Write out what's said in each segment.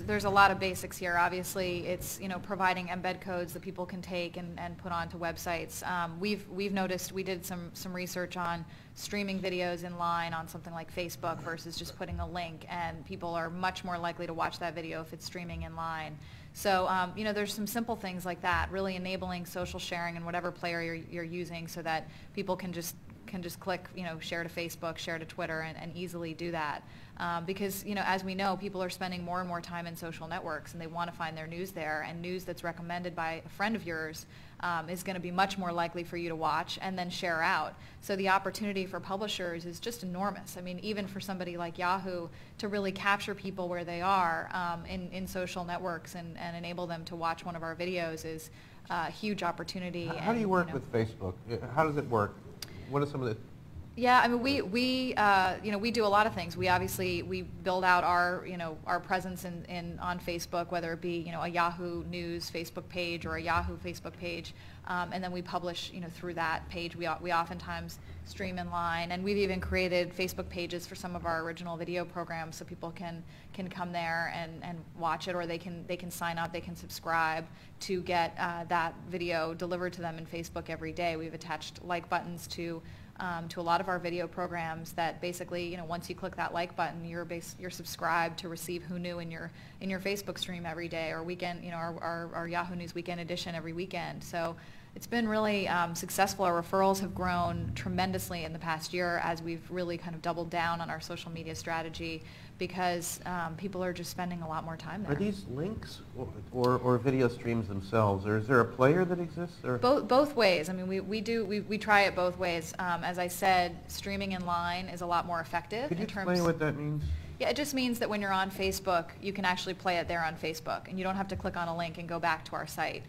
there's a lot of basics here. Obviously, it's providing embed codes that people can take and put onto websites. We've noticed, we did some research on streaming videos in line on something like Facebook versus just putting a link, and people are much more likely to watch that video if it's streaming in line. So there's some simple things like that, really enabling social sharing in whatever player you're using, so that people can just click, share to Facebook, share to Twitter, and easily do that. Because, as we know, people are spending more and more time in social networks, and they want to find their news there, and news that's recommended by a friend of yours is going to be much more likely for you to watch and then share out. So the opportunity for publishers is just enormous. I mean, even for somebody like Yahoo to really capture people where they are in social networks and enable them to watch one of our videos is a huge opportunity. How do you work with Facebook? How does it work? What are some of the... Yeah, I mean, we do a lot of things. We build out our presence on Facebook, whether it be a Yahoo News Facebook page or a Yahoo Facebook page, and then we publish through that page. We oftentimes stream in line, and we've even created Facebook pages for some of our original video programs, so people can come there and watch it, or they can sign up, they can subscribe to get that video delivered to them in Facebook every day. We've attached like buttons to a lot of our video programs that basically, once you click that like button, you're subscribed to receive Who Knew in your Facebook stream every day, or weekend, our Yahoo News Weekend Edition every weekend. So it's been really successful. Our referrals have grown tremendously in the past year as we've really kind of doubled down on our social media strategy, because people are just spending a lot more time there. Are these links or video streams themselves, or is there a player that exists? Or? Both ways. I mean, we try it both ways. As I said, streaming in line is a lot more effective. Could you explain what that means? Yeah, it just means that when you're on Facebook, you can actually play it there on Facebook, and you don't have to click on a link and go back to our site.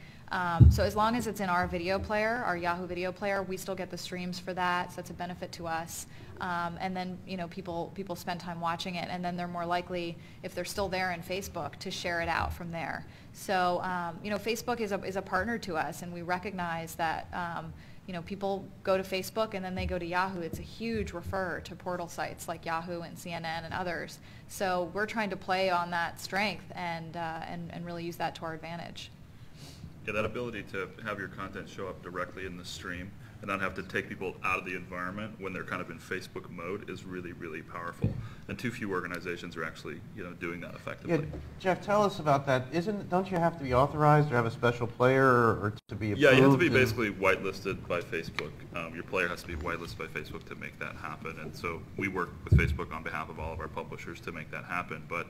So as long as it's in our video player, our Yahoo video player, we still get the streams for that, so that's a benefit to us. And then people spend time watching it, and then they're more likely, if they're still there in Facebook, to share it out from there. So Facebook is a partner to us, and we recognize that people go to Facebook and then they go to Yahoo. It's a huge refer to portal sites like Yahoo and CNN and others. So we're trying to play on that strength and really use that to our advantage. Yeah, that ability to have your content show up directly in the stream and not have to take people out of the environment when they're kind of in Facebook mode is really, really powerful. And too few organizations are actually, doing that effectively. Yeah, Jeff, tell us about that. Don't you have to be authorized or have a special player or to be approved? Yeah, you have to be basically whitelisted by Facebook. Your player has to be whitelisted by Facebook to make that happen. And so we work with Facebook on behalf of all of our publishers to make that happen. But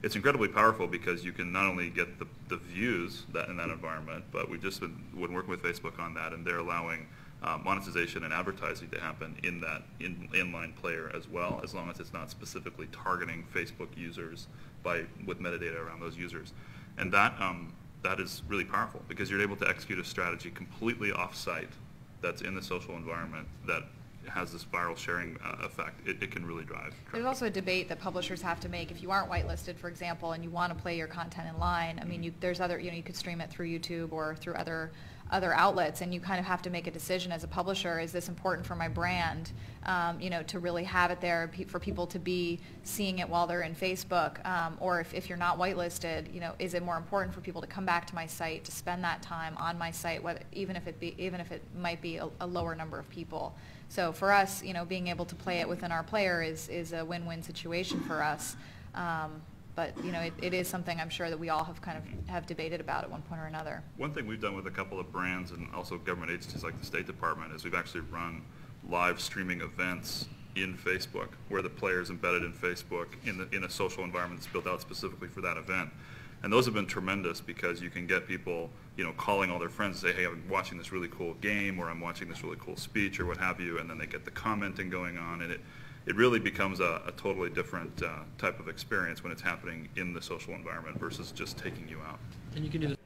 it's incredibly powerful because you can not only get the views in that environment, but we've just been working with Facebook on that, and they're allowing monetization and advertising to happen in that inline player as well, as long as it's not specifically targeting Facebook users with metadata around those users. And that is really powerful because you're able to execute a strategy completely off-site that's in the social environment that has this viral sharing effect. It can really drive traffic. There's also a debate that publishers have to make if you aren't whitelisted, for example, and you want to play your content in line. I mean, there's other, you could stream it through YouTube or through other outlets, and you kind of have to make a decision as a publisher. Is this important for my brand, to really have it there for people to be seeing it while they're in Facebook, or if you're not whitelisted, is it more important for people to come back to my site, to spend that time on my site, even if it might be a lower number of people. So for us, being able to play it within our player is a win-win situation for us. But it is something I'm sure that we all have debated about at one point or another. One thing we've done with a couple of brands and also government agencies like the State Department is we've actually run live streaming events in Facebook where the player is embedded in Facebook in a social environment that's built out specifically for that event. And those have been tremendous because you can get people, calling all their friends and say, hey, I'm watching this really cool game, or I'm watching this really cool speech, or what have you, and then they get the commenting going on, and it really becomes a totally different type of experience when it's happening in the social environment versus just taking you out. And you can do this